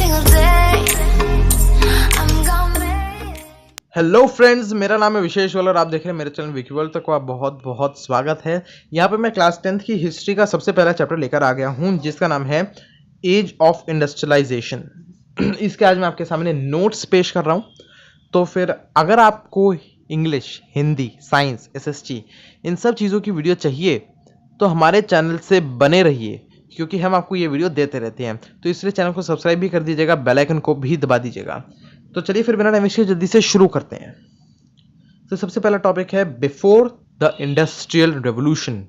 single day. I'm gonna make. Hello friends, मेरा नाम है विशेष वाल और आप देख रहे हैं मेरे चैनल विकी वर्ल्ड। तक आप बहुत बहुत स्वागत है। यहाँ पे मैं क्लास 10th की हिस्ट्री का सबसे पहला चैप्टर लेकर आ गया हूँ, जिसका नाम है एज ऑफ इंडस्ट्रियलाइजेशन। इसके आज मैं आपके सामने नोट्स पेश कर रहा हूँ। तो फिर अगर आपको इंग्लिश, हिंदी, साइंस, एसएसटी इन सब चीज़ों की वीडियो चाहिए तो हमारे चैनल से बने रहिए, क्योंकि हम आपको ये वीडियो देते रहते हैं। तो इसलिए चैनल को सब्सक्राइब भी कर दीजिएगा, बेल आइकन को भी दबा दीजिएगा। तो चलिए फिर बिना टाइम वेस्ट किए जल्दी से शुरू करते हैं। तो सबसे पहला टॉपिक है before the industrial revolution.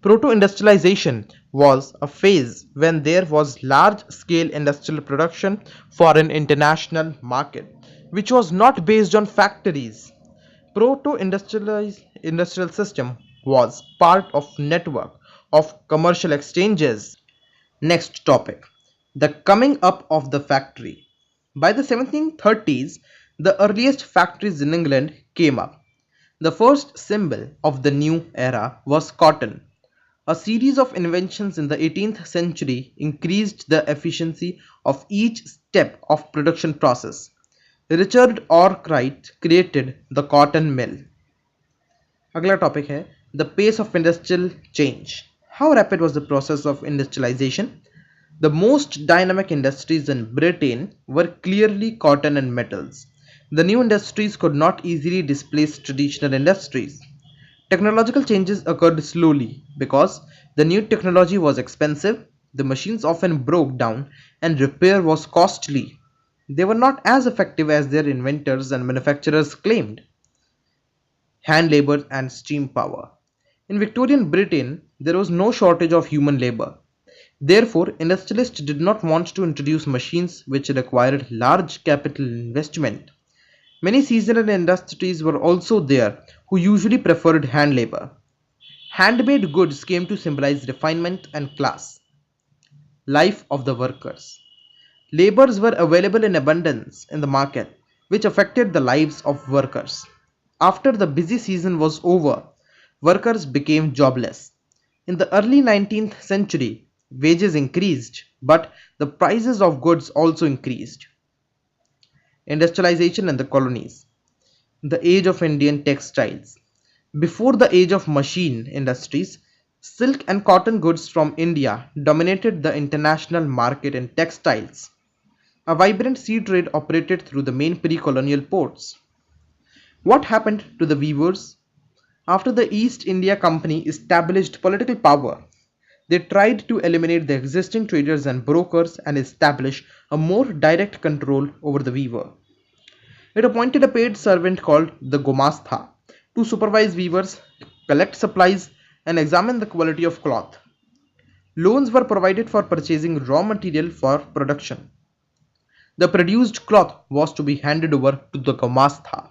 Proto-industrialization was a phase when there was large-scale industrial production for an international market, which was not based on factories. Proto-industrial system was part of network of commercial exchanges. Next topic, the coming up of the factory. By the 1730s, the earliest factories in England came up. The first symbol of the new era was cotton. A series of inventions in the 18th century increased the efficiency of each step of production process. Richard Arkwright created the cotton mill. अगला topic है the pace of industrial change. How rapid was the process of industrialization? The most dynamic industries in Britain were clearly cotton and metals. The new industries could not easily displace traditional industries. Technological changes occurred slowly because the new technology was expensive, the machines often broke down, and repair was costly. They were not as effective as their inventors and manufacturers claimed. Hand labor and steam power. In Victorian Britain, there was no shortage of human labor. Therefore, industrialists did not want to introduce machines which required large capital investment. Many seasonal industries were also there who usually preferred hand labor. Handmade goods came to symbolize refinement and class. Life of the workers. Laborers were available in abundance in the market, which affected the lives of workers. After the busy season was over, workers became jobless. In the early 19th century, wages increased, but the prices of goods also increased. Industrialization in the colonies. The age of Indian textiles. Before the age of machine industries, silk and cotton goods from India dominated the international market in textiles. A vibrant sea trade operated through the main pre-colonial ports. What happened to the weavers? After the East India Company established political power, they tried to eliminate the existing traders and brokers and establish a more direct control over the weaver. It appointed a paid servant called the Gomastha to supervise weavers, collect supplies, and examine the quality of cloth. Loans were provided for purchasing raw material for production. The produced cloth was to be handed over to the Gomastha.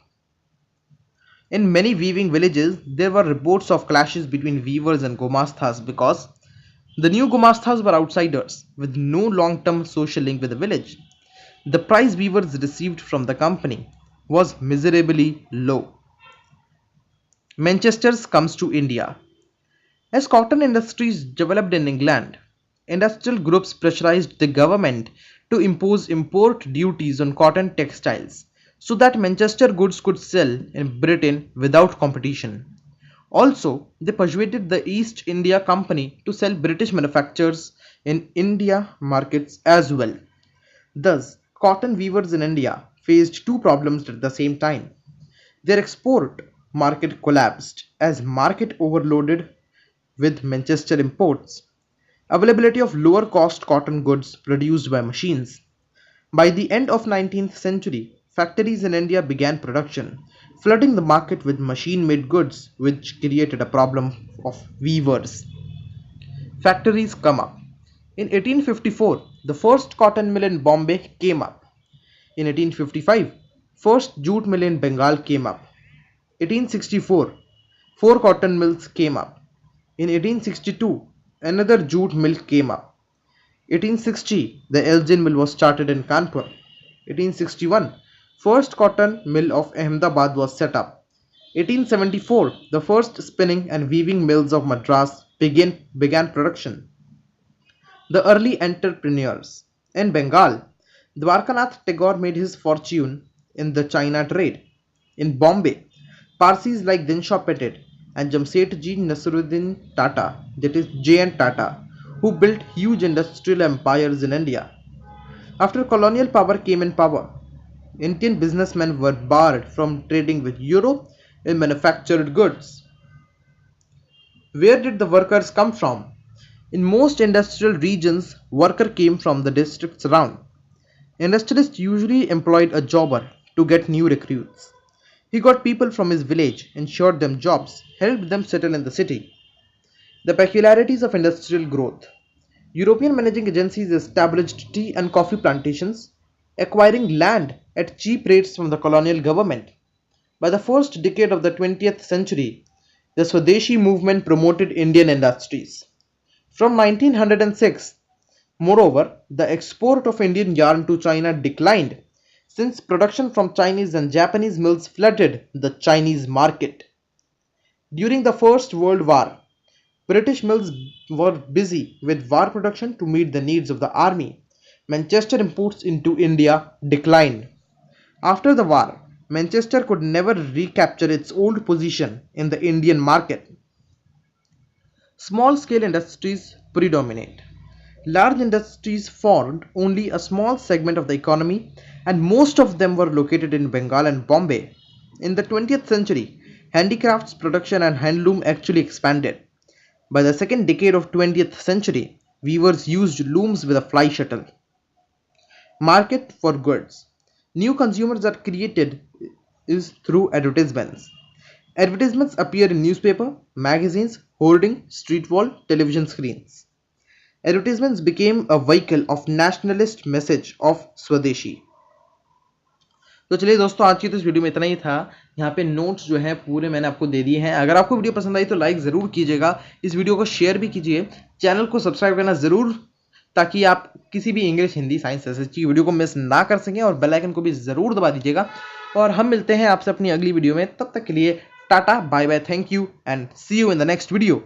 In many weaving villages, there were reports of clashes between weavers and Gomasthas because the new Gomasthas were outsiders with no long-term social link with the village. The price weavers received from the company was miserably low. Manchester comes to India. As cotton industries developed in England, industrial groups pressurized the government to impose import duties on cotton textiles so that Manchester goods could sell in Britain without competition. Also, they persuaded the East India Company to sell British manufactures in India markets as well. Thus, cotton weavers in India faced two problems at the same time. Their export market collapsed as market overloaded with Manchester imports. Availability of lower cost cotton goods produced by machines. By the end of 19th century, factories in India began production, flooding the market with machine-made goods, which created a problem of weavers. Factories come up. In 1854, the first cotton mill in Bombay came up. In 1855, first jute mill in Bengal came up. 1864, four cotton mills came up. In 1862, another jute mill came up. 1860, the Elgin mill was started in Kanpur. 1861, first cotton mill of Ahmedabad was set up. 1874, the first spinning and weaving mills of Madras began production. The early entrepreneurs. In Bengal, Dwarkanath Tagore made his fortune in the China trade. In Bombay, Parsis like Dinshaw Petit and Jamsetji Nasiruddin Tata, that is J.N. Tata, who built huge industrial empires in India. After colonial power came in power, Indian businessmen were barred from trading with Europe in manufactured goods. Where did the workers come from? In most industrial regions, worker came from the districts around. Industrialist usually employed a jobber to get new recruits. He got people from his village, ensured them jobs, helped them settle in the city. The peculiarities of industrial growth. European managing agencies established tea and coffee plantations, acquiring land at cheap rates from the colonial government. By the first decade of the 20th century, the Swadeshi movement promoted Indian industries. From 1906, moreover, the export of Indian yarn to China declined since production from Chinese and Japanese mills flooded the Chinese market. During the First World War, British mills were busy with war production to meet the needs of the army. Manchester imports into India declined. After the war, Manchester could never recapture its old position in the Indian market. Small scale industries predominate. Large industries formed only a small segment of the economy, and most of them were located in Bengal and Bombay. In the 20th century, handicrafts production and handloom actually expanded. By the second decade of 20th century, weavers used looms with a fly shuttle. Market for goods. New consumers are created is through advertisements. Advertisements appear in newspaper, magazines, hoarding, street wall, television screens. Advertisements became a vehicle of nationalist message of Swadeshi. तो चलिए दोस्तों, आज की तो इस video में इतना ही था। यहाँ पे नोट्स जो हैं पूरे मैंने आपको दे दिए हैं। अगर आपको वीडियो पसंद आई तो लाइक ज़रूर कीजिएगा, इस वीडियो को शेयर भी कीजिए, चैनल को सब्सक्राइब करना ज़रूर, ताकि आप किसी भी इंग्लिश, हिंदी, साइंस ऐसे की वीडियो को मिस ना कर सकें, और बेल आइकन को भी ज़रूर दबा दीजिएगा। और हम मिलते हैं आपसे अपनी अगली वीडियो में, तब तक के लिए tata, bye bye, thank you and see you in the next video.